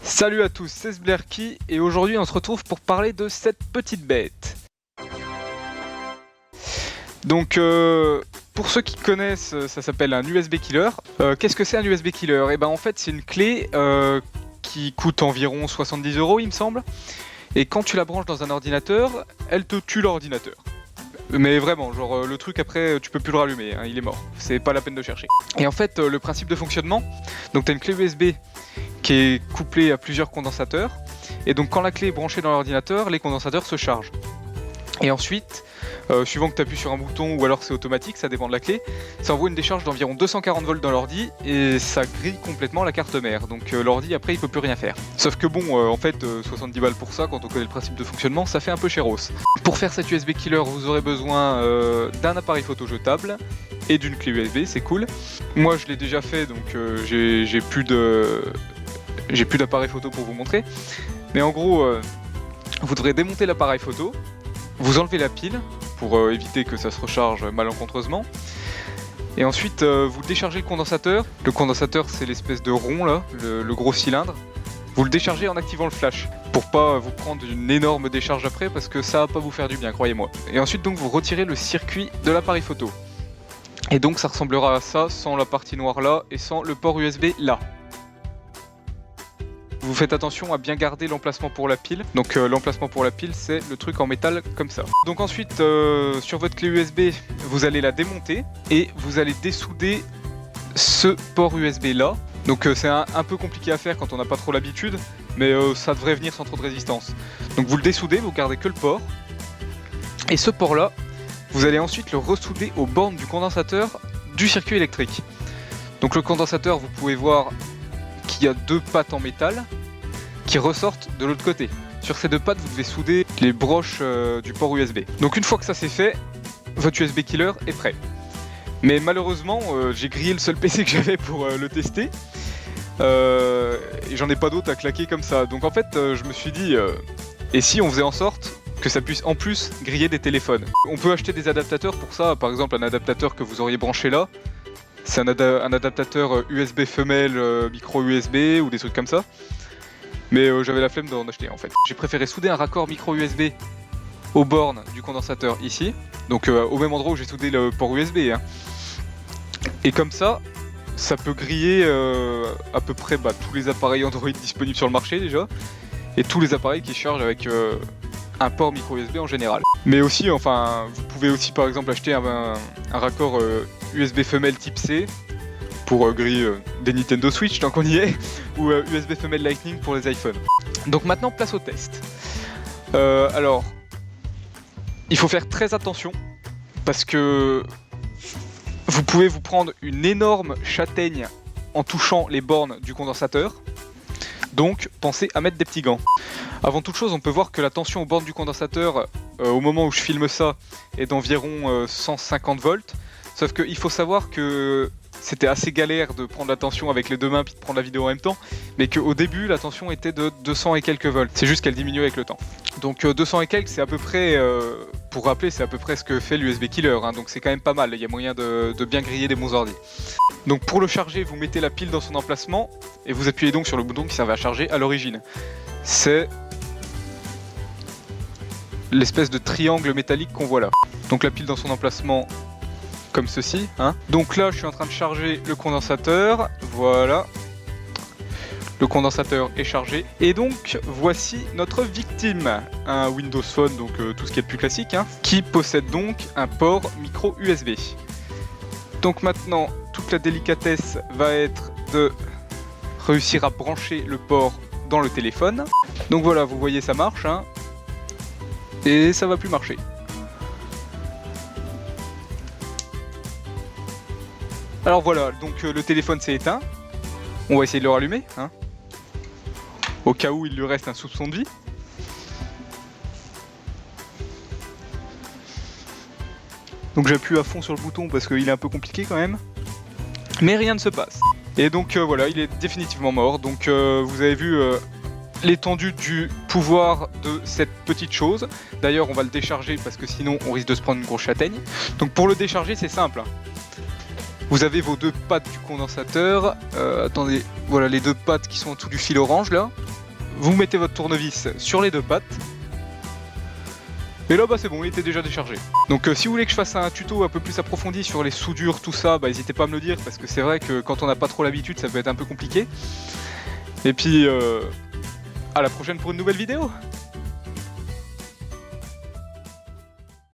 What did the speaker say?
Salut à tous, c'est Sblerky et aujourd'hui on se retrouve pour parler de cette petite bête. Donc pour ceux qui connaissent, ça s'appelle un USB killer. Qu'est-ce que c'est un USB killer? Et ben en fait c'est une clé qui coûte environ 70 € il me semble. Et quand tu la branches dans un ordinateur, elle te tue l'ordinateur. Mais vraiment, genre le truc après tu peux plus le rallumer, hein, il est mort, c'est pas la peine de chercher. Et en fait le principe de fonctionnement, donc tu as une clé USB qui est couplée à plusieurs condensateurs, et donc quand la clé est branchée dans l'ordinateur, les condensateurs se chargent. Et ensuite, suivant que tu appuies sur un bouton ou alors c'est automatique, ça dépend de la clé, ça envoie une décharge d'environ 240 volts dans l'ordi et ça grille complètement la carte mère. Donc l'ordi après il peut plus rien faire. Sauf que bon, en fait 70 balles pour ça, quand on connaît le principe de fonctionnement, ça fait un peu chéros. Pour faire cet USB killer, vous aurez besoin d'un appareil photo jetable et d'une clé USB, c'est cool. Moi je l'ai déjà fait, donc j'ai plus d'appareil photo pour vous montrer. Mais en gros, vous devrez démonter l'appareil photo. Vous enlevez la pile pour éviter que ça se recharge malencontreusement. Et ensuite vous déchargez le condensateur. Le condensateur c'est l'espèce de rond là, le gros cylindre. Vous le déchargez en activant le flash pour pas vous prendre une énorme décharge après parce que ça va pas vous faire du bien, croyez-moi. Et ensuite donc vous retirez le circuit de l'appareil photo. Et donc ça ressemblera à ça sans la partie noire là et sans le port USB là. Vous faites attention à bien garder l'emplacement pour la pile. Donc l'emplacement pour la pile c'est le truc en métal comme ça. Donc ensuite sur votre clé USB vous allez la démonter et vous allez dessouder ce port USB là. Donc c'est un peu compliqué à faire quand on n'a pas trop l'habitude, mais ça devrait venir sans trop de résistance. Donc vous le dessoudez, vous gardez que le port. Et ce port là, vous allez ensuite le ressouder aux bornes du condensateur du circuit électrique. Donc le condensateur, vous pouvez voir qu'il y a deux pattes en métal qui ressortent de l'autre côté. Sur ces deux pattes, vous devez souder les broches du port USB. Donc une fois que ça c'est fait, votre USB killer est prêt. Mais malheureusement, j'ai grillé le seul PC que j'avais pour le tester. Et j'en ai pas d'autres à claquer comme ça. Donc en fait, je me suis dit, et si on faisait en sorte que ça puisse en plus griller des téléphones? On peut acheter des adaptateurs pour ça, par exemple un adaptateur que vous auriez branché là. C'est un adaptateur USB femelle, micro USB ou des trucs comme ça. Mais j'avais la flemme d'en acheter en fait. J'ai préféré souder un raccord micro USB aux bornes du condensateur ici. Donc au même endroit où j'ai soudé le port USB. Hein. Et comme ça, ça peut griller à peu près tous les appareils Android disponibles sur le marché déjà. Et tous les appareils qui se chargent avec un port micro USB en général. Mais aussi, enfin, vous pouvez aussi par exemple acheter un raccord USB femelle type C pour griller des Nintendo Switch tant qu'on y est, ou USB femelle Lightning pour les iPhones. Donc maintenant, place au test. Alors, il faut faire très attention parce que vous pouvez vous prendre une énorme châtaigne en touchant les bornes du condensateur. Donc pensez à mettre des petits gants. Avant toute chose, on peut voir que la tension aux bornes du condensateur au moment où je filme ça est d'environ 150 volts. Sauf qu'il faut savoir que c'était assez galère de prendre la tension avec les deux mains puis de prendre la vidéo en même temps, mais qu'au début la tension était de 200 et quelques volts. C'est juste qu'elle diminue avec le temps. Donc 200 et quelques, c'est à peu près, pour rappeler, c'est à peu près ce que fait l'USB killer, hein, donc c'est quand même pas mal, il y a moyen de bien griller des bons ordi. Donc pour le charger, vous mettez la pile dans son emplacement et vous appuyez donc sur le bouton qui servait à charger à l'origine. C'est l'espèce de triangle métallique qu'on voit là. Donc la pile dans son emplacement comme ceci, hein. Donc là je suis en train de charger le condensateur, voilà. Le condensateur est chargé. Et donc voici notre victime, un Windows Phone, donc tout ce qui est le plus classique, hein, qui possède donc un port micro USB. Donc maintenant toute la délicatesse va être de réussir à brancher le port dans le téléphone. Donc voilà, vous voyez ça marche, hein, et ça va plus marcher. Alors voilà, donc le téléphone s'est éteint. On va essayer de le rallumer, hein, au cas où il lui reste un soupçon de vie. Donc j'appuie à fond sur le bouton parce qu'il est un peu compliqué quand même. Mais rien ne se passe. Et donc voilà, il est définitivement mort. Donc vous avez vu l'étendue du pouvoir de cette petite chose. D'ailleurs on va le décharger parce que sinon on risque de se prendre une grosse châtaigne. Donc pour le décharger c'est simple. Vous avez vos deux pattes du condensateur, attendez, voilà les deux pattes qui sont en dessous du fil orange là. vous mettez votre tournevis sur les deux pattes. Et là bah c'est bon, il était déjà déchargé. Donc si vous voulez que je fasse un tuto un peu plus approfondi sur les soudures, tout ça, bah n'hésitez pas à me le dire parce que c'est vrai que quand on n'a pas trop l'habitude ça peut être un peu compliqué. Et puis à la prochaine pour une nouvelle vidéo.